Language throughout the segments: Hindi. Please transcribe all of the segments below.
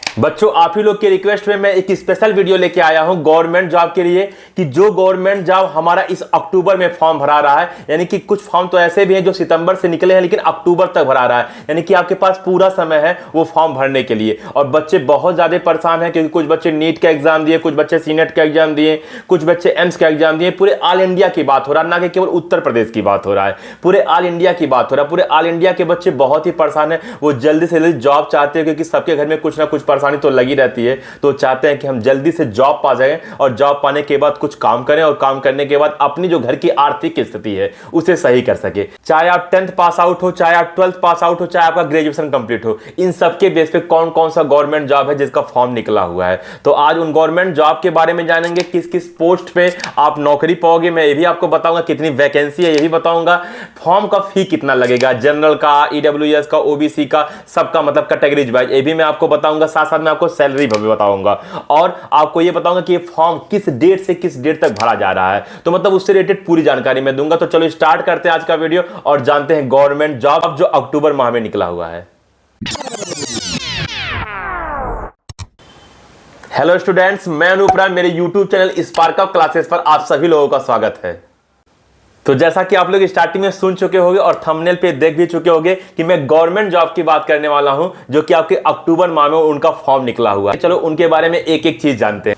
बच्चों, आप ही लोग के रिक्वेस्ट में मैं एक स्पेशल वीडियो लेके आया हूं गवर्नमेंट जॉब के लिए कि जो गवर्नमेंट जॉब हमारा इस अक्टूबर में फॉर्म भरा रहा है, यानी कि कुछ फॉर्म तो ऐसे भी हैं जो सितंबर से निकले हैं लेकिन अक्टूबर तक भरा रहा है, यानी कि आपके पास पूरा समय है वो फॉर्म भरने के लिए। और बच्चे बहुत ज्यादा परेशान हैं क्योंकि कुछ बच्चे नीट का एग्जाम दिए, कुछ बच्चे सीनेट का एग्जाम दिए, कुछ बच्चे एम्स का एग्जाम दिए। पूरे ऑल इंडिया की बात हो रहा है, ना कि केवल उत्तर प्रदेश की बात हो रहा है, पूरे ऑल इंडिया की बात हो रहा है। पूरे ऑल इंडिया के बच्चे बहुत ही परेशान है, वो जल्दी से जल्दी जॉब चाहते हैं क्योंकि सबके घर में कुछ ना कुछ परेशानी तो लगी रहती है। तो चाहते हैं कि हम जल्दी से जॉब पा जाएं और जॉब पाने के बाद कुछ काम करें और काम करने के बाद अपनी जो घर की आर्थिक स्थिति है उसे सही कर सके। चाहे आप 10th पास आउट हो, चाहे आप 12th पास आउट हो, चाहे आपका ग्रेजुएशन कंप्लीट हो, इन सबके बेस पे कौन कौन सा गवर्नमेंट जॉब है जिसका फॉर्म निकला हुआ है। तो आज उन गवर्नमेंट जॉब के बारे में जानेंगे, किस किस पोस्ट पे आप नौकरी पाओगे, मैं ये भी आपको बताऊंगा, कितनी वैकेंसी है ये भी बताऊंगा, फॉर्म का फी कितना लगेगा, जनरल का, ईडब्ल्यूएस का, ओबीसी का, सबका मतलब कैटेगरीज वाइज ये भी मैं आपको बताऊंगा। साथ साथ में आपको सैलरी भी बताऊंगा और आपको यह बताऊंगा कि ये फॉर्म किस डेट से किस डेट तक भरा जा रहा है, तो मतलब उससे रिलेटेड पूरी जानकारी मैं दूंगा। तो चलो स्टार्ट करते हैं आज का वीडियो और जानते हैं गवर्नमेंट जॉब जो अक्टूबर माह में निकला हुआ है। हेलो स्टूडेंट्स, मैं अनूप राय, मेरे YouTube channel spark up classes पर आप सभी लोगों का स्वागत है। तो जैसा कि आप लोग स्टार्टिंग में सुन चुके होंगे और थंबनेल पे देख भी चुके होंगे कि मैं गवर्नमेंट जॉब की बात करने वाला हूं जो कि आपके अक्टूबर माह में उनका फॉर्म निकला हुआ है। चलो उनके बारे में एक एक चीज जानते हैं।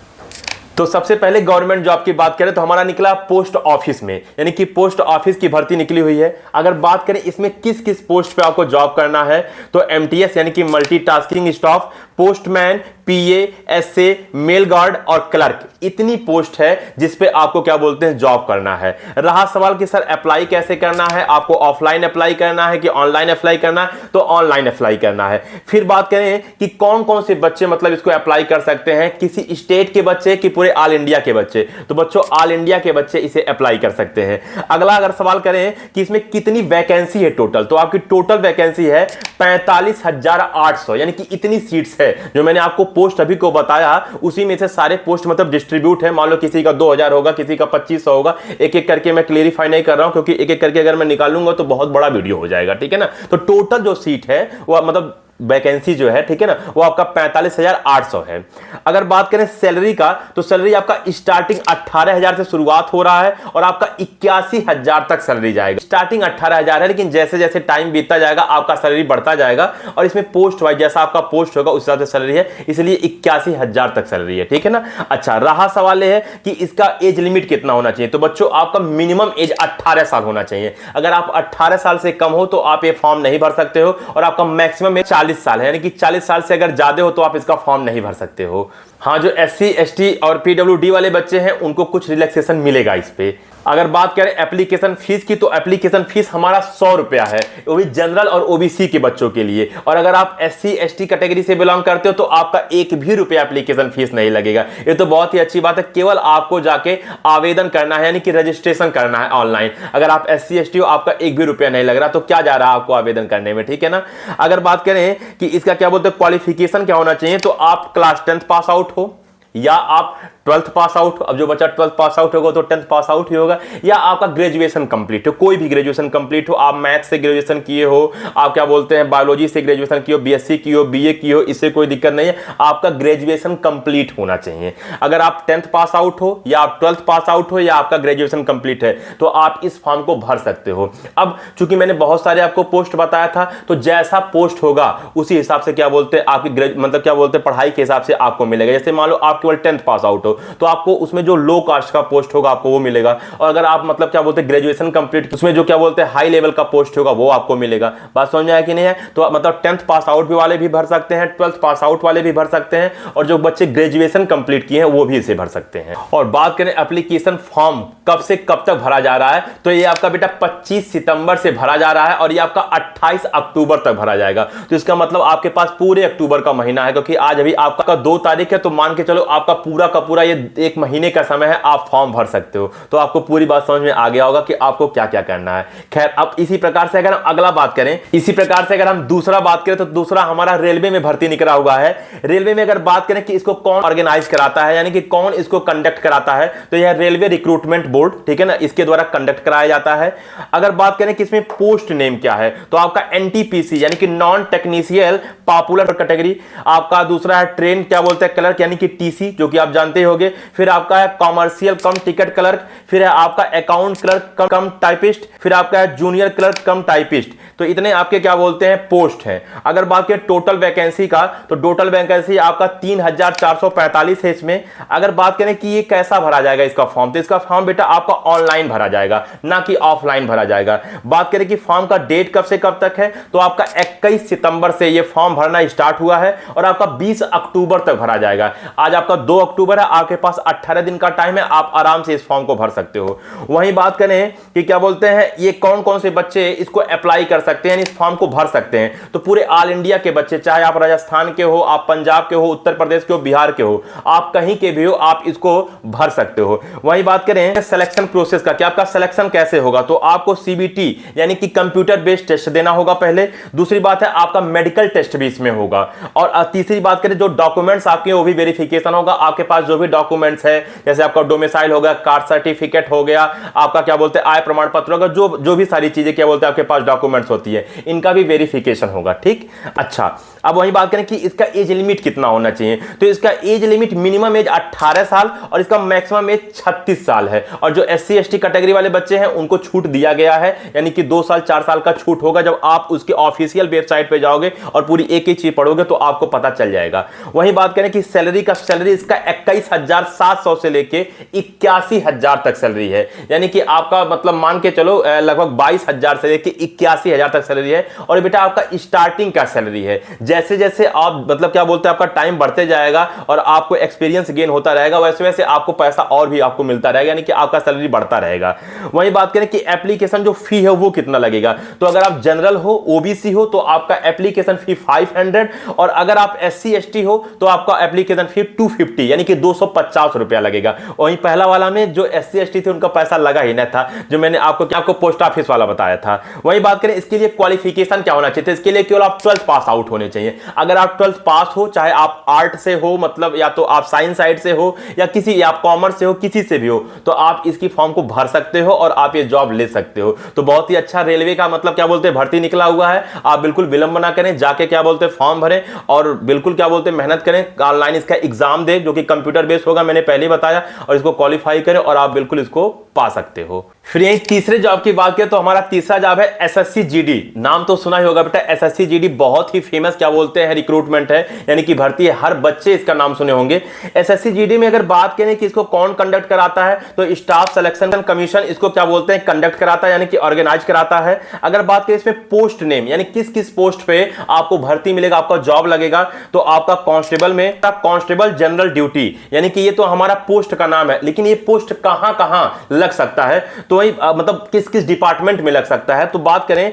तो सबसे पहले गवर्नमेंट जॉब की बात करें तो हमारा निकला पोस्ट ऑफिस में, यानी कि पोस्ट ऑफिस की भर्ती निकली हुई है। अगर बात करें इसमें किस किस पोस्ट पे आपको जॉब करना है तो एमटीएस यानी कि मल्टीटास्किंग स्टाफ, पोस्टमैन, पीए, एसए, मेल गार्ड और क्लर्क, इतनी पोस्ट है जिस पे आपको क्या बोलते हैं जॉब करना है। रहा सवाल कि सर अप्लाई कैसे करना है, आपको ऑफलाइन अप्लाई करना है कि ऑनलाइन अप्लाई करना है, तो ऑनलाइन अप्लाई करना है। फिर बात करें कि कौन कौन से बच्चे मतलब इसको अप्लाई कर सकते हैं, किसी स्टेट के बच्चे कि पूरे ऑल इंडिया के बच्चे, तो बच्चों ऑल इंडिया के बच्चे इसे अप्लाई कर सकते हैं। अगला अगर सवाल करें कि इसमें कितनी वैकेंसी है टोटल, तो आपकी टोटल वैकेंसी है 45,800, यानी कि इतनी सीट्स है। जो मैंने आपको पोस्ट अभी को बताया उसी में से सारे पोस्ट मतलब डिस्ट्रीब्यूट है। मान लो किसी का 2000 होगा, किसी का 2500 होगा, एक एक करके मैं क्लेरिफाई नहीं कर रहा हूं क्योंकि एक एक करके अगर मैं निकालूंगा तो बहुत बड़ा वीडियो हो जाएगा, ठीक है ना। तो टोटल जो सीट है वो मतलब वैकेंसी जो है, ठीक है ना, वो आपका 45,800 है। अगर बात करें सैलरी का तो सैलरी आपका स्टार्टिंग 18,000 से शुरुआत हो रहा है और आपका 81,000 तक सैलरी जाएगा। स्टार्टिंग 18,000 है लेकिन जैसे जैसे टाइम बीतता जाएगा आपका सैलरी बढ़ता जाएगा और इसमें पोस्ट वाइज जैसा आपका पोस्ट होगा उस हिसाब से सैलरी है, इसलिए 81,000 तक सैलरी है, ठीक है ना। अच्छा, रहा सवाल है कि इसका एज लिमिट कितना होना चाहिए, तो बच्चों आपका मिनिमम एज 18 साल होना चाहिए। अगर आप 18 साल से कम हो तो आप ये फॉर्म नहीं भर सकते हो और आपका मैक्सिमम एज 40 साल है, यानी कि 40 साल से अगर ज्यादा हो तो आप इसका फॉर्म नहीं भर सकते हो। हाँ, जो एससी, एसटी और पीडब्ल्यूडी वाले बच्चे हैं उनको कुछ रिलैक्सेशन मिलेगा इस पे। अगर बात करें एप्लीकेशन फीस की तो एप्लीकेशन फीस हमारा 100 रुपया है, वो भी जनरल और ओबीसी के बच्चों के लिए। और अगर आप एससी एसटी कैटेगरी से बिलोंग करते हो तो आपका एक भी रुपया एप्लीकेशन फीस नहीं लगेगा। ये तो बहुत ही अच्छी बात है, केवल आपको जाके आवेदन करना है, यानी कि रजिस्ट्रेशन करना है ऑनलाइन। अगर आप एससी एसटी हो आपका एक भी रुपया नहीं लग रहा, तो क्या जा रहा है आपको आवेदन करने में, ठीक है ना। अगर बात करें कि इसका क्या बोलते हैं क्वालिफिकेशन क्या होना चाहिए, तो आप क्लास 10th पास आउट हो या आप 12th पास आउट, अब जो बच्चा 12th पास आउट होगा तो 10th पास आउट ही होगा, या आपका ग्रेजुएशन कंप्लीट हो, कोई भी ग्रेजुएशन कंप्लीट हो, आप मैथ से ग्रेजुएशन किए हो, आप क्या बोलते हैं बायोलॉजी से ग्रेजुएशन किए हो, बीएससी की हो, बीए की हो, इससे कोई दिक्कत नहीं है, आपका ग्रेजुएशन कंप्लीट होना चाहिए। अगर आप 10th पास आउट हो या आप 12th पास आउट हो या आपका ग्रेजुएशन कंप्लीट है तो आप इस फॉर्म को भर सकते हो। अब चूंकि मैंने बहुत सारे आपको पोस्ट बताया था तो जैसा पोस्ट होगा उसी हिसाब से क्या बोलते हैं आपकी मतलब क्या बोलते हैं पढ़ाई के हिसाब से आपको मिलेगा। जैसे मान लो आप केवल 10th पास आउट हो तो आपको उसमें जो लो कास्ट का पोस्ट होगा आपको वो मिलेगा, और अगर आप मतलब क्या बोलते हैं ग्रेजुएशन कंप्लीट उसमें जो क्या बोलते हैं हाई लेवल का पोस्ट होगा वो आपको मिलेगा। बात समझ में आया कि नहीं है। तो मतलब 10th पास आउट भी वाले भी भर सकते हैं, 12th पास आउट वाले भी भर सकते हैं, और जो बच्चे ग्रेजुएशन कंप्लीट किए हैं वो भी इसे भर सकते हैं। और बात करें एप्लीकेशन फॉर्म कब से कब तक भरा जा रहा है, तो ये आपका बेटा 25 सितंबर से भरा जा रहा है और ये आपका 28 अक्टूबर तक भरा जाएगा। तो इसका मतलब आपके पास पूरे अक्टूबर का महीना है, क्योंकि आज अभी आपका 2 तारीख है, तो मान के चलो आपका पूरा का पूरा पूरा ये 1 महीने का समय है, आप फॉर्म भर सकते हो। तो आपको पूरी बात समझ में आ गया होगा कि आपको क्या क्या करना है। खैर, अब इसी प्रकार से अगर हम अगला बात करें, इसी प्रकार से अगर हम दूसरा बात करें तो दूसरा हमारा रेलवे में भर्ती निकला हुआ है। रेलवे में अगर बात करें कि इसको कौन ऑर्गेनाइज कराता है, यानी कि कौन इसको कंडक्ट कराता है, तो यह रेलवे रिक्रूटमेंट बोर्ड, ठीक है ना, इसके द्वारा कंडक्ट कराया जाता है। अगर बात करें कि इसमें पोस्ट नेम क्या है, तो आपका एनटीपीसी यानी कि नॉन टेक्नीशियल पॉपुलर कैटेगरी, आपका दूसरा है ट्रेन क्या बोलते हैं क्लर्क यानी कि टीसी, जो कि आप जानते होंगे, फिर आपका है कॉमर्शियल कम टिकट क्लर्क, फिर है आपका अकाउंट क्लर्क कम टाइपिस्ट, फिर आपका है जूनियर क्लर्क कम टाइपिस्ट। तो इतने आपके क्या बोलते हैं पोस्ट हैं। अगर बात करें टोटल वैकेंसी का, तो टोटल वैकेंसी आपका 3445 है इसमें। अगर बात करें कि ये कैसा भरा जाएगा इसका फॉर्म, तो इसका फॉर्म बेटा आपका ऑनलाइन भरा जाएगा, ना कि ऑफलाइन भरा जाएगा। बात करें कि फॉर्म का डेट कब से कब तक है, तो आपका 21 सितंबर से ये फॉर्म भरना स्टार्ट हुआ है और आपका 20 अक्टूबर तक भरा जाएगा। आज आपका 2 अक्टूबर है, आपके पास 18 दिन का टाइम है, आप आराम से इस फॉर्म को भर सकते हो। वहीं बात करें कि क्या बोलते हैं ये कौन कौन से बच्चे इसको अप्लाई कर सकते हैं, इस फॉर्म को भर सकते हैं, तो पूरे ऑल इंडिया के बच्चे, चाहे आप राजस्थान के हो, आप पंजाब के हो, उत्तर प्रदेश के हो, बिहार के हो, आप कहीं के भी हो, आप इसको भर सकते हो। वहीं बात करें सिलेक्शन प्रोसेस का, कि आपका सिलेक्शन कैसे होगा, तो आपको सीबीटी यानी कि कंप्यूटर बेस्ड टेस्ट देना होगा पहले। दूसरी बात है आपका मेडिकल टेस्ट भी इसमें होगा। और तीसरी बात करें जो डॉक्यूमेंट्स आपके वो भी वेरिफिकेशन होगा। आपके पास जो भी डॉक्यूमेंट्स है, जैसे आपका डोमिसाइल हो गया, कास्ट सर्टिफिकेट हो गया, आपका क्या बोलते हैं आय प्रमाण पत्र होगा, जो भी सारी चीजें क्या बोलते हैं आपके पास डॉक्यूमेंट्स होती है, इनका भी वेरिफिकेशन होगा। ठीक, अच्छा, अब वही बात करें कि इसका एज लिमिट कितना होना चाहिए, तो इसका एज लिमिट मिनिमम एज 18 साल और इसका मैक्सिमम एज 36 साल है। और जो SC ST कैटेगरी वाले बच्चे हैं उनको छूट दिया गया है, यानी कि 2 साल 4 साल का छूट होगा। जब आप उसके ऑफिशियल वेबसाइट पे जाओगे और पूरी एक ही चीज पढ़ोगे तो आपको पता चल जाएगा। वही बात करें कि सैलरी इसका 21,700 से लेके 81,000 तक सैलरी है, यानी कि आपका मतलब मान के चलो लगभग 22,000 से लेके 81,000 तक सैलरी है। और बेटा आपका स्टार्टिंग का सैलरी है, जैसे जैसे आप मतलब क्या बोलते हैं आपका टाइम बढ़ते जाएगा और आपको एक्सपीरियंस गेन होता रहेगा, वैसे वैसे आपको पैसा और भी आपको मिलता रहेगा, यानी कि आपका सैलरी बढ़ता रहेगा। वही बात करें कि एप्लीकेशन जो फी है वो कितना लगेगा, तो अगर आप जनरल हो, ओबीसी हो, तो आपका एप्लीकेशन फी 500, और अगर आप SC ST हो तो आपका एप्लीकेशन फी 250 यानी कि 250 रुपया लगेगा। वहीं पहला वाला में जो SC ST थे उनका पैसा लगा ही नहीं था, जो मैंने आपको पोस्ट ऑफिस वाला बताया था। वही बात करें इसके लिए क्वालिफिकेशन क्या होना चाहिए, तो इसके लिए केवल आप 12th पास आउट होने चाहिए। अगर आप 12th पास हो, चाहे आप आर्ट से हो, मतलब या तो आप साइंस साइड से हो, या आप कॉमर्स से हो, किसी से भी हो, तो आप इसकी फॉर्म को भर सकते हो और आप ये जॉब ले सकते हो। तो बहुत ही अच्छा रेलवे का मतलब क्या बोलते हैं भर्ती निकला हुआ है। आप बिल्कुल विलंब ना करें, जाके क्या बोलते हैं फॉर्म भरें और बिल्कुल क्या बोलते हैं मेहनत करें, ऑनलाइन इसका एग्जाम दें जो कि कंप्यूटर बेस्ड होगा, मैंने पहले ही बताया, और इसको क्वालिफाई करें और आप बिल्कुल इसको पा सकते हो। फिर यही तीसरे जॉब की बात करें तो हमारा तीसरा जॉब है SSC GD। नाम तो सुना ही होगा बेटा, SSC GD बहुत ही फेमस क्या बोलते हैं रिक्रूटमेंट है, यानी कि भर्ती है, हर बच्चे इसका नाम सुने होंगे। SSC GD में अगर बात करें कि इसको कौन कंडक्ट कराता है, तो स्टाफ सिलेक्शन कमीशन इसको क्या बोलते हैं कंडक्ट कराता है, यानी कि ऑर्गेनाइज कराता है। अगर बात करें इसमें पोस्ट नेम, यानी किस किस पोस्ट पे आपको भर्ती मिलेगा, आपका जॉब लगेगा, तो आपका कांस्टेबल में कांस्टेबल जनरल ड्यूटी, यानी कि ये तो हमारा पोस्ट का नाम है, लेकिन ये पोस्ट कहां कहां लग सकता है, तो वही मतलब किस किस डिपार्टमेंट में लग सकता है। तो बात करें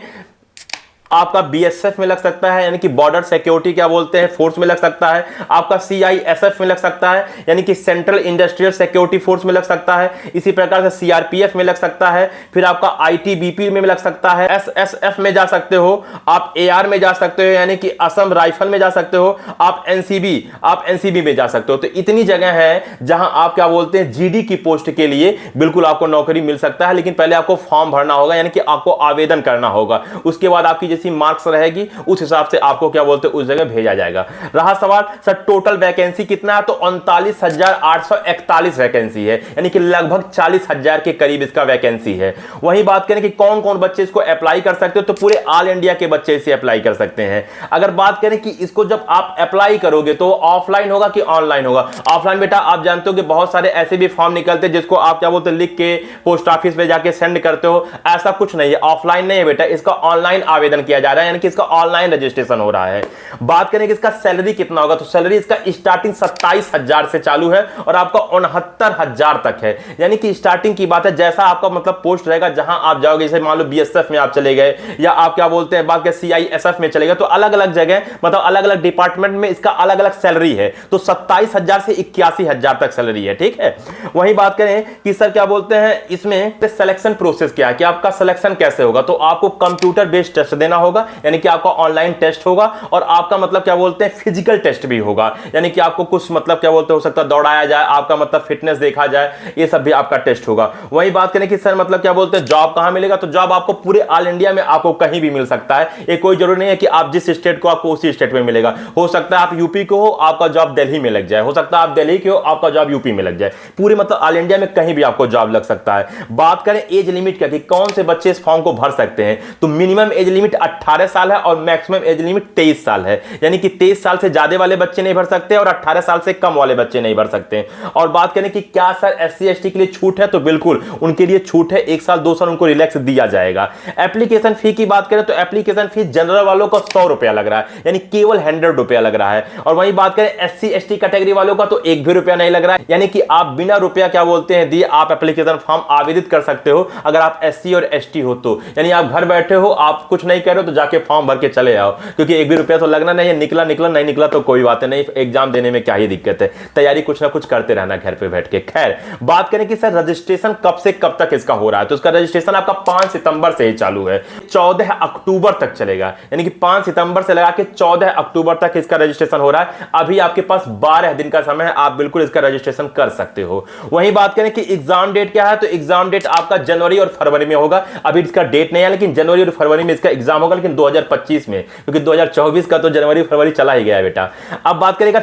आपका BSF में लग सकता है, यानी कि बॉर्डर सिक्योरिटी क्या बोलते हैं फोर्स में लग सकता है। आपका CISF में लग सकता है, यानी कि सेंट्रल इंडस्ट्रियल सिक्योरिटी फोर्स में लग सकता है। इसी प्रकार से CRPF में लग सकता है। फिर आपका ITBP में लग सकता है, SSF में जा सकते हो, आप AR में जा सकते हो, यानी कि असम राइफल में जा सकते हो, आप NCB में जा सकते हो। तो इतनी जगह है जहां आप क्या बोलते हैं GD की पोस्ट के लिए बिल्कुल आपको नौकरी मिल सकता है, लेकिन पहले आपको फॉर्म भरना होगा, यानी कि आपको आवेदन करना होगा। उसके बाद आपकी जैसी मार्क्स रहेगी उस हिसाब से आपको क्या बोलते हैं उस जगह भेजा जाएगा। रहा सवाल सर टोटल वैकेंसी कितना है, तो 39,841 वैकेंसी है, यानी कि लगभग 40,000 के करीब इसका वैकेंसी है। वही बात करें कि कौन कौन बच्चे इसको अप्लाई कर सकते हो, तो पूरे ऑल इंडिया के बच्चे इसे अप्लाई कर सकते हैं। अगर बात करें कि इसको जब आप अप्लाई करोगे तो ऑफलाइन होगा कि ऑनलाइन होगा। ऑफलाइन बेटा आप जानते हो कि बहुत सारे ऐसे भी फॉर्म निकलते हैं जिसको आप क्या बोलते हैं लिख के पोस्ट ऑफिस में जाके सेंड करते हो, ऐसा कुछ नहीं है, ऑफलाइन नहीं है बेटा, इसका ऑनलाइन आवेदन किया जा रहा है, यानी कि इसका ऑनलाइन रजिस्ट्रेशन हो रहा है। बात करें कि इसका सैलरी कितना होगा, तो सैलरी इसका स्टार्टिंग 27,000 से चालू है और आपका 69,000 तक है। यानी कि स्टार्टिंग की बात है, जैसा आपका मतलब पोस्ट रहेगा जहां आप जाओगे, जैसे मान लो बीएसएफ में आप चले गए या आप क्या बोलते हैं बात के सीआईएसएफ में चले गए, तो अलग अलग जगह मतलब अलग अलग डिपार्टमेंट में इसका अलग अलग सैलरी है। तो 27,000 से 81,000 तक सैलरी है, ठीक है। वहीं बात करें कि सर क्या बोलते हैं इसमें सिलेक्शन प्रोसेस क्या है, कि आपका सिलेक्शन कैसे होगा, तो आपको कंप्यूटर बेस्ड टेस्ट देना होगा, यानी कि आपका ऑनलाइन टेस्ट होगा और आपका मतलब क्या बोलते हैं फिजिकल टेस्ट भी होगा, यानी कि आपको कुछ मतलब क्या बोलते हो सकता है दौड़ाया जाए, आपका मतलब फिटनेस देखा जाए, ये सब भी आपका टेस्ट होगा। वहीं बात करें कि सर मतलब क्या बोलते हैं जॉब कहां मिलेगा, तो जॉब आपको पूरे ऑल इंडिया में आपको कहीं भी मिल सकता है। ये कोई जरूरी नहीं है कि आप जिस स्टेट को आपको उसी स्टेट में मिलेगा। हो सकता है आप यूपी को हो, आपका जॉब दिल्ली में लग जाए, हो सकता है आप दिल्ली के हो, आपका जॉब यूपी में लग जाए। पूरे मतलब ऑल इंडिया में कहीं भी आपको जॉब लग सकता है। बात करें एज लिमिट क्या, कि कौन से बच्चे इस फॉर्म को भर सकते हैं, तो मिनिमम एज लिमिट 18 साल है और मैक्सिमम एज लिमिट 23 साल है, यानी कि 23 साल से ज्यादा वाले बच्चे नहीं भर सकते और 18 साल से कम वाले बच्चे नहीं भर सकते। और बात करें कि क्या सर एससी एसटी के लिए छूट है, तो बिल्कुल उनके लिए छूट है, 1 साल 2 साल उनको रिलैक्स दिया जाएगा। एप्लीकेशन फी की बात करें तो एप्लीकेशन फी जनरल वालों को 100 रुपया लग रहा है, यानी केवल 100 रुपया लग रहा है। और वहीं बात करें एससी एसटी कैटेगरी वालों का तो 1 भी रुपया नहीं लग रहा है, यानी कि आप बिना रुपया क्या बोलते हैं दिए आप एप्लीकेशन फॉर्म आवेदित कर सकते हो अगर आप एससी और एसटी हो तो। यानी आप घर बैठे हो, आप कुछ नहीं कर रहे हो तो जाके फॉर्म भर के चले आओ, क्योंकि 1 भी रुपया तो लगना नहीं है। निकला निकला, नहीं निकला तो कोई बात नहीं, एग्जाम देने में क्या ही दिक्कत है, तैयारी कुछ ना कुछ करते रहना घर पे बैठ के। खैर बात करें कि सर रजिस्ट्रेशन कब से कब तक इसका हो रहा है, तो इसका रजिस्ट्रेशन आपका 5 सितंबर से ही चालू है, 14 अक्टूबर तक चलेगा, यानी कि 5 सितंबर से लगा के 14 अक्टूबर तक इसका रजिस्ट्रेशन हो रहा है। अभी आपके पास 12 दिन का समय है, आप बिल्कुल इसका रजिस्ट्रेशन कर सकते हो। वहीं बात करें कि एग्जाम डेट क्या है, तो एग्जाम डेट आपका जनवरी और फरवरी में होगा। अभी इसका डेट नहीं है, लेकिन जनवरी और फरवरी में इसका एग्जाम होगा, लेकिन 2025 में, क्योंकि 2024 का तो जनवरी फरवरी चला ही गया बेटा। अब बात करेगा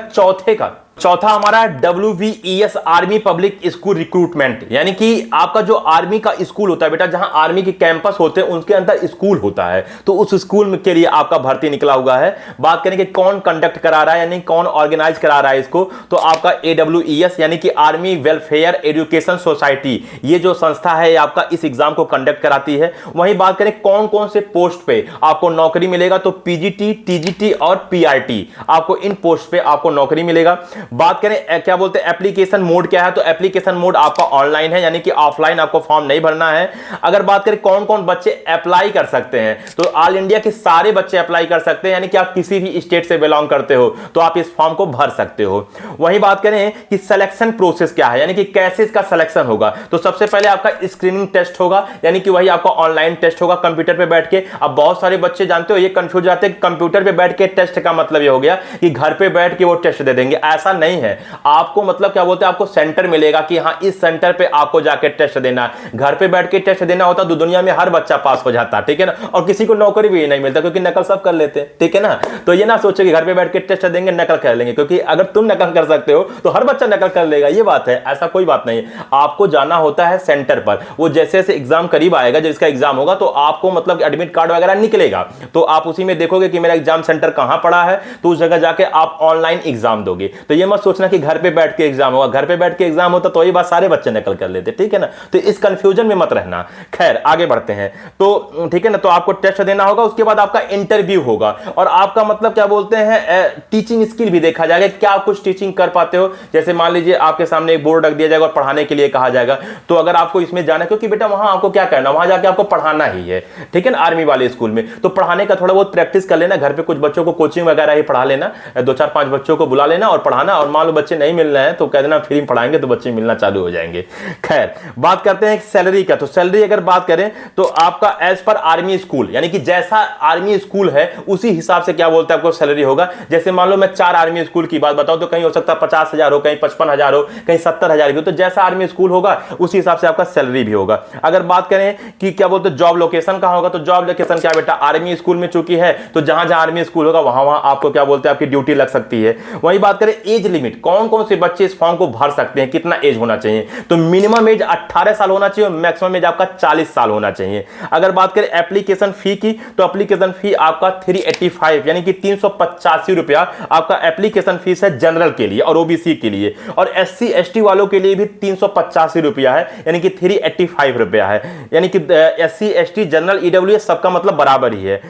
चौथा हमारा WVES army public school recruitment, यानी कि आपका जो आर्मी का स्कूल होता है बेटा, जहां आर्मी के कैंपस होते हैं उनके अंदर स्कूल होता है, तो उस स्कूल के लिए आपका भर्ती निकला हुआ है। बात करें कि कौन कंडक्ट करा रहा है, यानी कौन ऑर्गेनाइज करा रहा है इसको, तो आपका AWES यानी कि आर्मी वेलफेयर एजुकेशन सोसाइटी, ये जो संस्था है आपका इस एग्जाम को कंडक्ट कराती है। वहीं बात करें कौन कौन से पोस्ट पे आपको नौकरी मिलेगा, तो PGT, TGT और PRT, आपको इन पोस्ट पे आपको नौकरी मिलेगा। बात करें क्या बोलते हैं एप्लीकेशन मोड क्या है, तो एप्लीकेशन मोड आपका ऑनलाइन है, यानी कि ऑफलाइन आपको फॉर्म नहीं भरना है। अगर बात करें कौन कौन बच्चे अप्लाई कर सकते हैं, तो ऑल इंडिया के सारे बच्चे अप्लाई कर सकते हैं, यानी कि आप किसी भी स्टेट से बिलोंग करते हो तो आप इस फॉर्म को भर सकते हो। वहीं बात करें कि सिलेक्शन प्रोसेस क्या है, यानी कि कैसे इसका सिलेक्शन होगा, तो सबसे पहले आपका स्क्रीनिंग टेस्ट होगा, यानी कि वही आपका ऑनलाइन टेस्ट होगा कंप्यूटर पे बैठ के। अब बहुत सारे बच्चे जानते हो ये कंफ्यूज जाते हैं, कंप्यूटर पे बैठ के टेस्ट का मतलब ये हो गया कि घर पे बैठ के वो टेस्ट दे देंगे, ऐसा नहीं है। आपको मतलब क्या बोलते हैं आपको सेंटर मिलेगा कि हां इस सेंटर पे आपको जाके टेस्ट देना है। घर पे बैठ के टेस्ट देना होता तो दुनिया में हर बच्चा पास हो जाता, ठीक है ना, और किसी को नौकरी भी नहीं मिलता, क्योंकि नकल सब कर लेते हैं, ठीक है ना। तो ये ना सोचो कि घर पे बैठ के टेस्ट देंगे नकल कर लेंगे, क्योंकि अगर तुम नकल कर सकते हो तो हर बच्चा नकल कर लेगा, ये बात है, ऐसा कोई बात नहीं है। आपको जाना होता है सेंटर पर, वो जैसे जैसे एग्जाम करीब आएगा, जब इसका एग्जाम होगा तो आपको मतलब एडमिट कार्ड वगैरह निकलेगा, तो आप उसी में देखोगे कि मेरा एग्जाम सेंटर कहां पड़ा है, तो उस जगह जाके आप ऑनलाइन एग्जाम दोगे। तो ये मत सोचना कि घर पे बैठ के एग्जाम होगा, घर पे बैठ के एग्जाम होता तो ये बात सारे बच्चे नकल कर लेते, ठीक है ना, तो इस कंफ्यूजन में मत रहना। खैर आगे बढ़ते हैं, तो ठीक है ना, तो आपको टेस्ट देना होगा, उसके बाद आपका इंटरव्यू होगा और आपका मतलब क्या बोलते हैं टीचिंग स्किल भी देखा जाएगा, क्या कुछ टीचिंग कर पाते हो। जैसे मान लीजिए आपके सामने एक बोर्ड रख दिया जाएगा और पढ़ाने के लिए कहा जाएगा, तो अगर आपको इसमें जाना है, क्योंकि बेटा वहां आपको क्या करना, वहां जाके आपको पढ़ाना ही है, ठीक है ना, आर्मी वाले स्कूल में, तो पढ़ाने का थोड़ा बहुत प्रैक्टिस कर लेना, घर पे कुछ बच्चों को कोचिंग वगैरह ही पढ़ा लेना, 2-4-5 बच्चों को बुला लेना और पढ़ाना, और मान लो बच्चे नहीं मिल रहे हैं तो कह देना फ्री में पढ़ाएंगे, तो बच्चे मिलना चालू हो जाएंगे। खैर बात करते हैं सैलरी का, तो सैलरी अगर बात करें तो आपका एज पर आर्मी स्कूल, यानी कि जैसा आर्मी स्कूल है उसी हिसाब से क्या बोलते हैं आपको सैलरी होगा। जैसे मान लो मैं 4 आर्मी स्कूल की बात बताऊं तो कहीं हो सकता है 50,000 हो, कहीं 55,000 हो, कहीं 70,000 भी हो, तो जैसा आर्मी स्कूल होगा उसी हिसाब से आपका सैलरी भी होगा। अगर बात करें कि क्या बोलते हैं जॉब लोकेशन कहां होगा, तो जॉब लोकेशन क्या बेटा, आर्मी स्कूल में चूंकि है तो जहां जहां आर्मी स्कूल होगा वहां वहां आपको क्या बोलते हैं आपकी ड्यूटी लग सकती है। वही बात करें एज लिमिट, कौन कौन से बच्चे इस फॉर्म को भर सकते हैं, कितना एज होना चाहिए, तो मिनिमम एज 18 साल होना चाहिए और मैक्सिमम एज आपका 40 साल होना चाहिए। अगर बात करें एप्लीकेशन फी की, तो एप्लीकेशन फी आपका 385 यानी कि 385 रुपया आपका एप्लीकेशन फीस है जनरल के लिए और ओबीसी के लिए, और SC ST वालों के लिए भी 385 रुपया है, यानी कि 385 रुपया है, यानी कि SC ST जनरल EWS सबका मतलब बराबर ही है।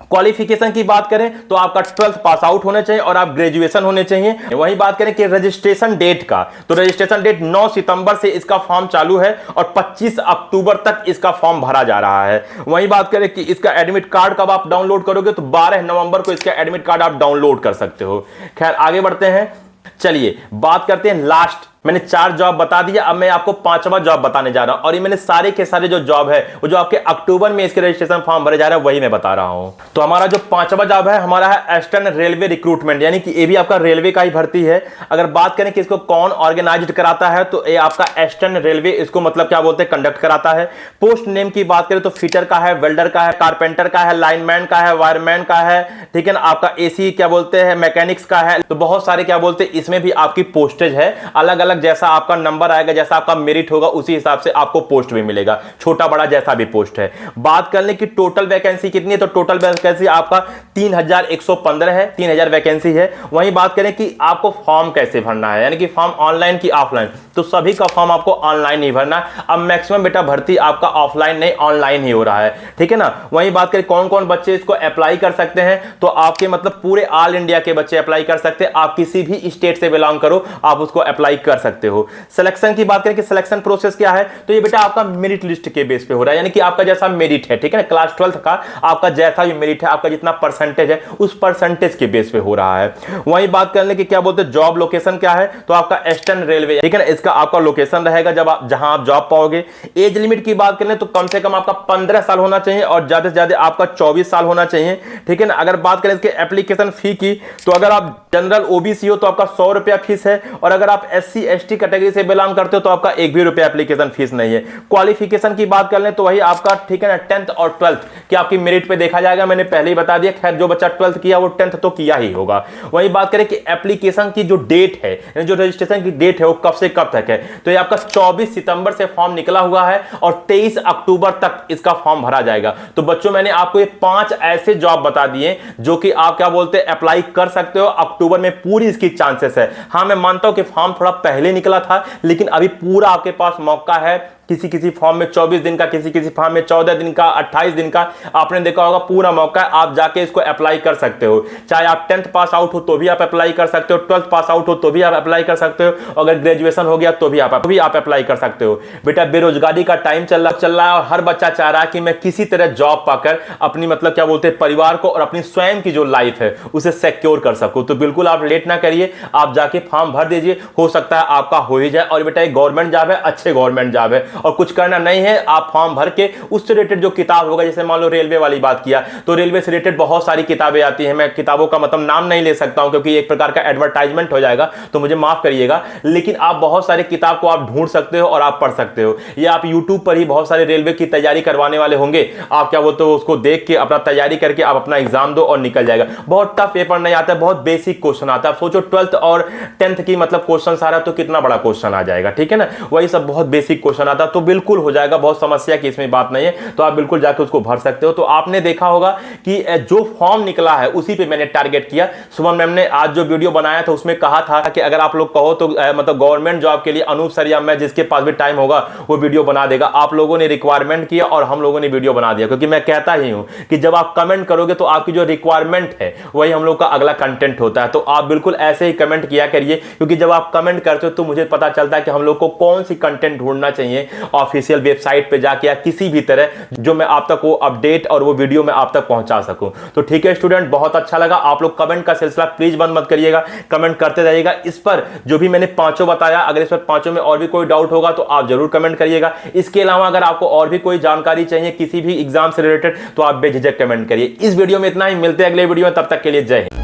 क्वालिफिकेशन की बात करें तो आपका 12th पास आउट होना चाहिए और आप ग्रेजुएशन होने चाहिए। वहीं बात करें कि रजिस्ट्रेशन डेट का, तो रजिस्ट्रेशन डेट 9 सितंबर से इसका फॉर्म चालू है और 25 अक्टूबर तक इसका फॉर्म भरा जा रहा है। वहीं बात करें कि इसका एडमिट कार्ड कब आप डाउनलोड करोगे, तो 12 नवंबर को इसका एडमिट कार्ड आप डाउनलोड कर सकते हो। खैर आगे बढ़ते हैं, चलिए बात करते हैं लास्ट। मैंने 4 जॉब बता दिया, अब मैं आपको 5वां जॉब बताने जा रहा हूं और ये मैंने सारे के सारे जो जॉब है वो जो आपके अक्टूबर में इसके रजिस्ट्रेशन फॉर्म भरे जा रहे हैं वही मैं बता रहा हूं। तो हमारा जो 5वां जॉब है हमारा है ईस्टर्न रेलवे रिक्रूटमेंट, यानी कि ये भी आपका रेलवे का ही भर्ती है। अगर बात करें कि इसको कौन ऑर्गेनाइज कराता है तो ये आपका ईस्टर्न रेलवे इसको मतलब क्या बोलते हैं कंडक्ट कराता है। पोस्ट नेम की बात करें तो फिटर का है, वेल्डर का है, कारपेंटर का है, लाइनमैन का है, वायरमैन का है, ठीक है ना, आपका एसी क्या बोलते हैं मैकेनिक्स का है। तो बहुत सारे क्या बोलते हैं इसमें भी आपकी पोस्टेज है अलग अलग, जैसा आपका नंबर आएगा जैसा आपका मेरिट होगा उसी हिसाब से आपको पोस्ट भी मिलेगा, छोटा बड़ा जैसा भी पोस्ट है। बात कर ले कि टोटल वैकेंसी कितनी है, तो टोटल वैकेंसी आपका 3115 है, 3000 वैकेंसी है। वहीं बात करें कि आपको फॉर्म कैसे भरना है, यानी कि फॉर्म ऑनलाइन की ऑफलाइन, तो सभी का फॉर्म आपको ऑनलाइन ही भरना है। अब मैक्सिमम बेटा भर्ती आपका ऑफलाइन नहीं ऑनलाइन ही हो रहा है, ठीक है ना। वहीं बात करें कौन कौन बच्चे इसको अप्लाई कर सकते हैं, तो आपके मतलब पूरे ऑल इंडिया के बच्चे अप्लाई कर सकते हैं। आप किसी भी स्टेट से बिलोंग करो आप उसको अप्लाई कर सकते हो। सिलेक्शन की बात करें कि सिलेक्शन प्रोसेस क्या है, तो ये बेटा आपका मेरिट लिस्ट के बेस पे हो रहा है, यानी कि आपका जैसा मेरिट है, ठीक है ना, क्लास 12th का आपका जैसा भी मेरिट है, आपका जितना परसेंटेज है उस परसेंटेज के बेस पे हो रहा है। वहीं बात करने की क्या बोलते हैं जॉब लोकेशन क्या है, तो आपका ईस्टर्न रेलवे, ठीक है ना, इसका आपका लोकेशन रहेगा जब आप जहां आप जॉब पाओगे। एज लिमिट की बात करें तो कम से कम आपका 15 साल होना चाहिए और ज्यादा से ज्यादा आपका 24 साल होना चाहिए, ठीक है ना। अगर बात करें इसके एप्लीकेशन फी की, तो अगर आप जनरल ओबीसी हो तो आपका 100 रुपया फीस है और अगर आप SC ST कैटेगरी से बिलोंग करते हो तो आपका 1 भी रुपया एप्लीकेशन फीस नहीं है। क्वालिफिकेशन की बात कर लें तो वही आपका, ठीक है ना, 10th और 12th की आपकी मेरिट पे देखा जाएगा, मैंने पहले ही बता दिया। खैर जो बच्चा 12th किया वो 10th तो किया ही होगा। वही बात करें कि एप्लीकेशन की जो डेट है, जो रजिस्ट्रेशन की डेट है वो कब से कब तक है, तो ये आपका 24 सितंबर से फॉर्म निकला हुआ है और 23 अक्टूबर तक इसका फॉर्म भरा जाएगा। तो बच्चों मैंने आपको ये 5 ऐसे जॉब बता दिए जो कि आप क्या बोलते हैं अप्लाई कर सकते हो। अक्टूबर में पूरी इसकी चांसेस है। हाँ मैं मानता हूं कि फॉर्म थोड़ा पहले निकला था लेकिन अभी पूरा आपके पास मौका है। किसी किसी फॉर्म में 24 दिन का, किसी किसी फॉर्म में 14 दिन का, 28 दिन का, आपने देखा होगा, पूरा मौका है, आप जाके इसको अप्लाई कर सकते हो। चाहे आप 10th पास आउट हो तो भी आप अप्लाई कर सकते हो, 12th पास आउट हो तो भी आप अप्लाई कर सकते हो, अगर ग्रेजुएशन हो गया तो भी आप अप्लाई कर सकते हो। बेटा बेरोजगारी का टाइम चल रहा है और हर बच्चा चाह रहा है कि मैं किसी तरह जॉब पाकर अपनी मतलब क्या बोलते हैं परिवार को और अपनी स्वयं की जो लाइफ है उसे सिक्योर कर सकूं। तो बिल्कुल आप लेट ना करिए, आप जाके फॉर्म भर दीजिए, हो सकता है आपका हो ही जाए। और बेटा एक गवर्नमेंट जॉब है, अच्छे गवर्नमेंट जॉब है और कुछ करना नहीं है। आप फॉर्म भर के उससे रिलेटेड जो किताब होगा, जैसे मान लो रेलवे वाली बात किया तो रेलवे से रिलेटेड बहुत सारी किताबें आती हैं। मैं किताबों का मतलब नाम नहीं ले सकता हूं क्योंकि एक प्रकार का एडवर्टाइजमेंट हो जाएगा, तो मुझे माफ करिएगा, लेकिन आप बहुत सारे किताब को आप ढूंढ सकते हो और आप पढ़ सकते हो। या आप यूट्यूब पर ही बहुत सारे रेलवे की तैयारी करवाने वाले होंगे, आप क्या बोलते हो उसको देख के अपना तैयारी करके आप अपना एग्जाम दो और निकल जाएगा। बहुत टफ पेपर नहीं आता है, बहुत बेसिक क्वेश्चन आता है। आप सोचो 12th और 10th की मतलब क्वेश्चन सारा तो कितना बड़ा क्वेश्चन आ जाएगा, ठीक है ना, वही सब बहुत बेसिक क्वेश्चन आता है, तो बिल्कुल हो जाएगा, बहुत समस्या की इसमें बात नहीं है। तो आप बिल्कुल जाकर उसको भर सकते हो। तो आपने देखा होगा कि जो फॉर्म निकला है उसी पे मैंने टारगेट किया। सुमन मैम ने आज जो वीडियो बनाया था उसमें कहा था कि अगर आप लोग कहो तो मतलब गवर्नमेंट जॉब के लिए अनूप सर या मैं जिसके पास भी टाइम होगा वो वीडियो बना देगा। आप लोगों ने रिक्वायरमेंट किया और हम लोगों ने वीडियो बना दिया, क्योंकि मैं कहता ही हूं कि जब आप कमेंट करोगे तो आपकी जो रिक्वायरमेंट है वही हम लोग का अगला कंटेंट होता है। तो आप बिल्कुल ऐसे ही कमेंट किया करिए, क्योंकि जब आप कमेंट करते हो तो मुझे पता चलता है कि हम लोग को कौन सी कंटेंट ढूंढना चाहिए ऑफिशियल वेबसाइट पे जाके या किसी भी तरह, जो मैं आप तक वो अपडेट और वो वीडियो में आप तक पहुंचा सकूं। तो ठीक है स्टूडेंट, बहुत अच्छा लगा। आप लोग कमेंट का सिलसिला प्लीज बंद मत करिएगा, कमेंट करते रहिएगा। इस पर जो भी मैंने पांचों बताया, अगर इस पर पांचों में और भी कोई डाउट होगा तो आप जरूर कमेंट करिएगा। इसके अलावा अगर आपको और भी कोई जानकारी चाहिए किसी भी एग्जाम से रिलेटेड तो आप बेझिझक कमेंट करिए। इस वीडियो में इतना ही, मिलते हैं अगले वीडियो में, तब तक के लिए जय हिंद।